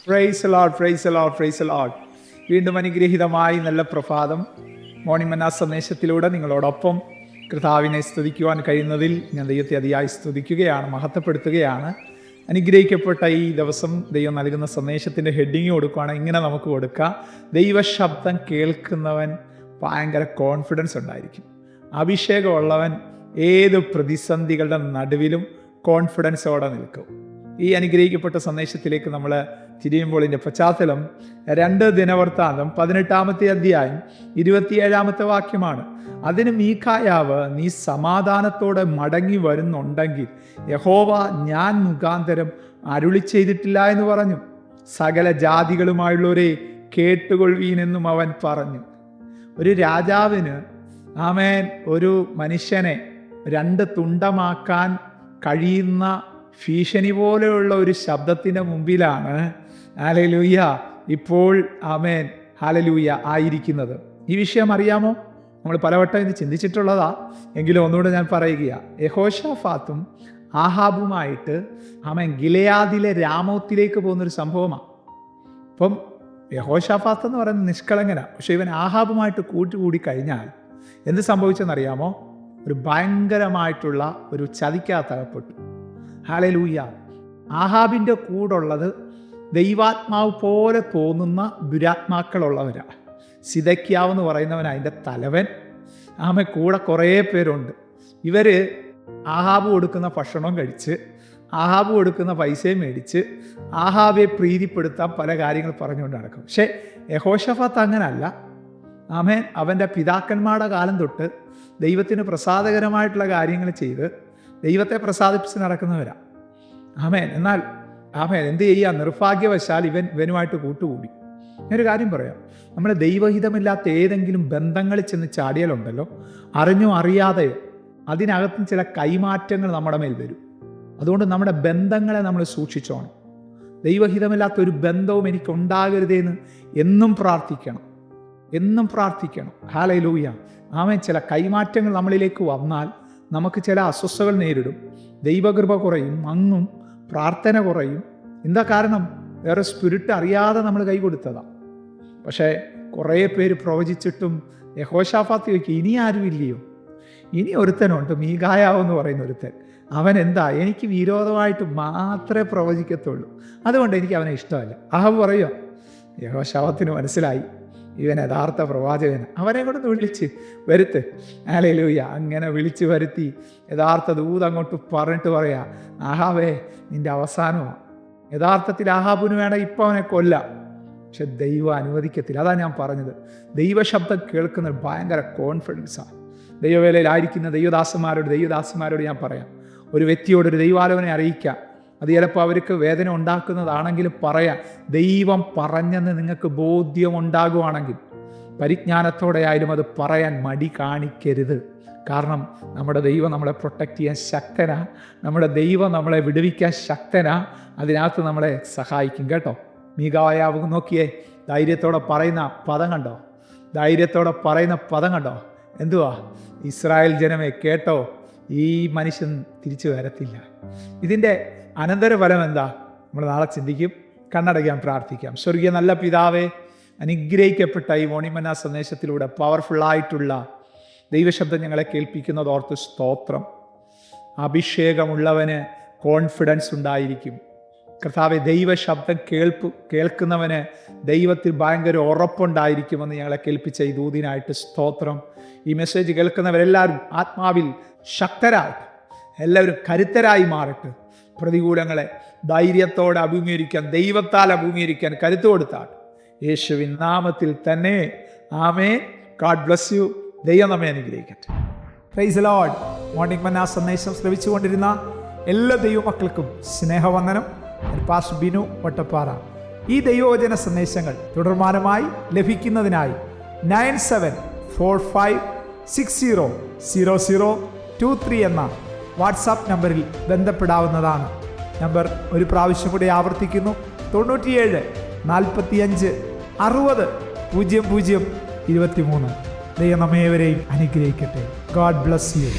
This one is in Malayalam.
Price Lord, praise Lord, praise Lord. വീണ്ടും അനുഗ്രഹീതമായി നല്ല പ്രഭാതം. മോർണിംഗ് മന്ന സന്ദേശത്തിലൂടെ നിങ്ങളോടൊപ്പം കർത്താവിനെ സ്തുതിക്കുവാൻ കഴിയുന്നതിൽ ഞാൻ ദൈവത്തെ അതിയായി സ്തുതിക്കുകയാണ്, മഹത്വപ്പെടുത്തുകയാണ്. അനുഗ്രഹിക്കപ്പെട്ട ഈ ദിവസം ദൈവം നൽകുന്ന സന്ദേശത്തിൻ്റെ ഹെഡിങ് കൊടുക്കുകയാണെങ്കിൽ ഇങ്ങനെ നമുക്ക് കൊടുക്കാം: ദൈവശബ്ദം കേൾക്കുന്നവൻ ഭയങ്കര കോൺഫിഡൻസ് ഉണ്ടായിരിക്കും. അഭിഷേകമുള്ളവൻ ഏത് പ്രതിസന്ധികളുടെ നടുവിലും കോൺഫിഡൻസോടെ നിൽക്കും. ഈ അനുഗ്രഹിക്കപ്പെട്ട സന്ദേശത്തിലേക്ക് നമ്മൾ തിരിയുമ്പോൾ ഇതിൻ്റെ പശ്ചാത്തലം 2 ദിനവൃത്താന്തം 18-ാമത്തെ അധ്യായം 27-ാമത്തെ വാക്യമാണ്. അതിന് മീഖായാവ്, നീ സമാധാനത്തോടെ മടങ്ങി വരുന്നുണ്ടെങ്കിൽ യഹോവ ഞാൻ മുഖാന്തരം അരുളി ചെയ്തിട്ടില്ല എന്ന് പറഞ്ഞു. സകല ജാതികളുമായുള്ളവരെ കേട്ടുകൊള്ളുവീനെന്നും അവൻ പറഞ്ഞു. ഒരു രാജാവിന് ഒരു മനുഷ്യനെ 2 തുണ്ടമാക്കാൻ കഴിയുന്ന ഭീഷണി പോലെയുള്ള ഒരു ശബ്ദത്തിൻ്റെ മുമ്പിലാണ് ഹല്ലേലൂയ ഇപ്പോൾ ഹല്ലേലൂയ ആയിരിക്കുന്നത്. ഈ വിഷയം അറിയാമോ? നമ്മൾ പലവട്ടം ഇത് ചിന്തിച്ചിട്ടുള്ളതാ, എങ്കിലും ഒന്നുകൂടെ ഞാൻ പറയുകയാണ്. യെഹോശാഫാത്തും ആഹാബുമായിട്ട് ഗിലെയാദിലെ രാമോത്തിലേക്ക് പോകുന്നൊരു സംഭവമാണ്. അപ്പം യെഹോശാഫാത്ത് എന്ന് പറയുന്നത് നിഷ്കളങ്കനാണ്. പക്ഷെ ഇവൻ ആഹാബുമായിട്ട് കൂട്ടുകൂടി കഴിഞ്ഞാൽ എന്ത് സംഭവിച്ചെന്നറിയാമോ? ഒരു ഭയങ്കരമായിട്ടുള്ള ഒരു ചതിക്കകത്തകപ്പെട്ടു. ഹല്ലേലൂയ. ആഹാബിൻ്റെ കൂടുള്ളത് ദൈവാത്മാവ് പോലെ തോന്നുന്ന ദുരാത്മാക്കളുള്ളവരാണ്. സിദക്കിയാവ് എന്ന് പറയുന്നവൻ അതിൻ്റെ തലവൻ. കൂടെ കുറേ പേരുണ്ട്. ഇവർ ആഹാബ് കൊടുക്കുന്ന ഭക്ഷണം കഴിച്ച്, ആഹാബ് കൊടുക്കുന്ന പൈസയും മേടിച്ച്, ആഹാബെ പ്രീതിപ്പെടുത്താൻ പല കാര്യങ്ങൾ പറഞ്ഞുകൊണ്ട് നടക്കും. പക്ഷേ യെഹോശാഫാത്ത് അങ്ങനല്ല. അവൻ്റെ പിതാക്കന്മാരുടെ കാലം തൊട്ട് ദൈവത്തിന് പ്രസാദകരമായിട്ടുള്ള കാര്യങ്ങൾ ചെയ്ത് ദൈവത്തെ പ്രസാദിപ്പിച്ച് നടക്കുന്നവരാ. എന്നാൽ എന്ത് ചെയ്യുക? നിർഭാഗ്യവശാൽ ഇവനുമായിട്ട് കൂട്ടുകൂടി. ഞാനൊരു കാര്യം പറയാം. നമ്മൾ ദൈവഹിതമില്ലാത്ത ഏതെങ്കിലും ബന്ധങ്ങളിൽ ചെന്ന് ചാടിയാലുണ്ടല്ലോ, അറിഞ്ഞോ അറിയാതെയോ അതിനകത്തും ചില കൈമാറ്റങ്ങൾ നമ്മുടെ മേൽ വരും. അതുകൊണ്ട് നമ്മുടെ ബന്ധങ്ങളെ നമ്മൾ സൂക്ഷിച്ചോണം. ദൈവഹിതമില്ലാത്തൊരു ബന്ധവും എനിക്കുണ്ടാകരുതെന്ന് എന്നും പ്രാർത്ഥിക്കണം, എന്നും പ്രാർത്ഥിക്കണം. ഹല്ലേലൂയ. ചില കൈമാറ്റങ്ങൾ നമ്മളിലേക്ക് വന്നാൽ നമുക്ക് ചില അസ്വസ്ഥതകൾ നേരിടും. ദൈവകൃപ കുറയും, മങ്ങും, പ്രാർത്ഥന കുറയും. എന്താ കാരണം? വേറെ സ്പിരിറ്റ് അറിയാതെ നമ്മൾ കൈ കൊടുത്തതാണ്. പക്ഷേ കുറേ പേര് പ്രവചിച്ചിട്ടും യെഹോശാഫാത്ത് ചോദിക്കും, ഇനി ആരും ഇല്ലയോ? ഇനി ഒരുത്തനുണ്ട്, മീഖായാവ് എന്ന് പറയുന്ന ഒരുത്തൻ. അവൻ എനിക്ക് വിരോധമായിട്ട് മാത്രമേ പ്രവചിക്കത്തുള്ളൂ, അതുകൊണ്ട് എനിക്ക് അവനെ ഇഷ്ടമല്ല. ആഹാബ് പറയുക. യെഹോശാഫാത്തിന് മനസ്സിലായി ഇവൻ യഥാർത്ഥ പ്രവാചകന്. അവനെ കൊണ്ട് വിളിച്ച് വരുത്ത്. ഹല്ലേലൂയ. അങ്ങനെ വിളിച്ച് വരുത്തി യഥാർത്ഥ ദൂത് അങ്ങോട്ട് പറഞ്ഞിട്ട് പറയാ, ആഹാബേ നിന്റെ അവസാനമാണ്. യഥാർത്ഥത്തിൽ ആഹാബിന് വേണം ഇപ്പം അവനെ കൊല്ലാം, പക്ഷെ ദൈവം അനുവദിക്കത്തില്ല. അതാണ് ഞാൻ പറഞ്ഞത്. ദൈവശബ്ദം കേൾക്കുന്ന ഭയങ്കര കോൺഫിഡൻസാണ്. ദൈവവേലയിലായിരിക്കുന്ന ദൈവദാസന്മാരോട് ഞാൻ പറയാം, ഒരു വ്യക്തിയോട് ഒരു ദൈവാലോചന അറിയിക്കാം. അത് ചിലപ്പോൾ അവർക്ക് വേദന ഉണ്ടാക്കുന്നതാണെങ്കിലും പറയാം. ദൈവം പറഞ്ഞെന്ന് നിങ്ങൾക്ക് ബോധ്യമുണ്ടാകുവാണെങ്കിൽ പരിജ്ഞാനത്തോടെ ആയാലും അത് പറയാൻ മടി കാണിക്കരുത്. കാരണം നമ്മുടെ ദൈവം നമ്മളെ പ്രൊട്ടക്റ്റ് ചെയ്യാൻ ശക്തനാ, നമ്മുടെ ദൈവം നമ്മളെ വിടുവിക്കാൻ ശക്തനാ. അതിനകത്ത് നമ്മളെ സഹായിക്കും കേട്ടോ. മീഖായാവ് നോക്കിയേ, ധൈര്യത്തോടെ പറയുന്ന പദം കണ്ടോ? ധൈര്യത്തോടെ പറയുന്ന പദം കണ്ടോ? എന്തുവാ? ഇസ്രായേൽ ജനമേ കേട്ടോ, ഈ മനുഷ്യൻ തിരിച്ചു വരത്തില്ല. ഇതിൻ്റെ അനന്തരഫലം എന്താ? നമ്മൾ നാളെ ചിന്തിക്കും. കണ്ണടയ്ക്കാൻ പ്രാർത്ഥിക്കാം. സ്വർഗീയ നല്ല പിതാവേ, അനുഗ്രഹിക്കപ്പെട്ട ഈ മോർണിംഗ് മന്ന സന്ദേശത്തിലൂടെ പവർഫുള്ളായിട്ടുള്ള ദൈവശബ്ദം ഞങ്ങളെ കേൾപ്പിക്കുന്നതോർത്ത് സ്തോത്രം. അഭിഷേകമുള്ളവന് കോൺഫിഡൻസ് ഉണ്ടായിരിക്കും. കർത്താവെ, ദൈവശബ്ദം കേൾക്കുന്നവന് ദൈവത്തിൽ ഭയങ്കര ഉറപ്പുണ്ടായിരിക്കുമെന്ന് ഞങ്ങളെ കേൾപ്പിച്ച ഈ ദൂതിനായിട്ട് സ്തോത്രം. ഈ മെസ്സേജ് കേൾക്കുന്നവരെല്ലാവരും ആത്മാവിൽ ശക്തരായി, എല്ലാവരും കരുത്തരായി മാറട്ടെ. പ്രതികൂലങ്ങളെ ധൈര്യത്തോടെ അഭിമുഖീകരിക്കാൻ, ദൈവത്താൽ അഭിമുഖീകരിക്കാൻ കരുത്ത് കൊടുത്താൽ യേശുവിൻ നാമത്തിൽ തന്നെ ആമേൻ. God bless you. ദൈവം നമ്മെ അനുഗ്രഹിക്കട്ടെ. Praise the Lord. മോർണിംഗ് മന്ന സന്ദേശം ശ്രവിച്ചുകൊണ്ടിരുന്ന എല്ലാ ദൈവമക്കൾക്കും സ്നേഹവന്ദനം. പാസ്റ്റർ ബിനു വട്ടപ്പാറ. ഈ ദൈവവചന സന്ദേശങ്ങൾ തുടർമാനമായി ലഭിക്കുന്നതിനായി 9745600023 എന്ന വാട്സാപ്പ് നമ്പറിൽ ബന്ധപ്പെടാവുന്നതാണ്. നമ്പർ ഒരു പ്രാവശ്യം കൂടി ആവർത്തിക്കുന്നു: 97 45 60 00 23. ദൈവം നമ്മേവരെയും അനുഗ്രഹിക്കട്ടെ. God bless you.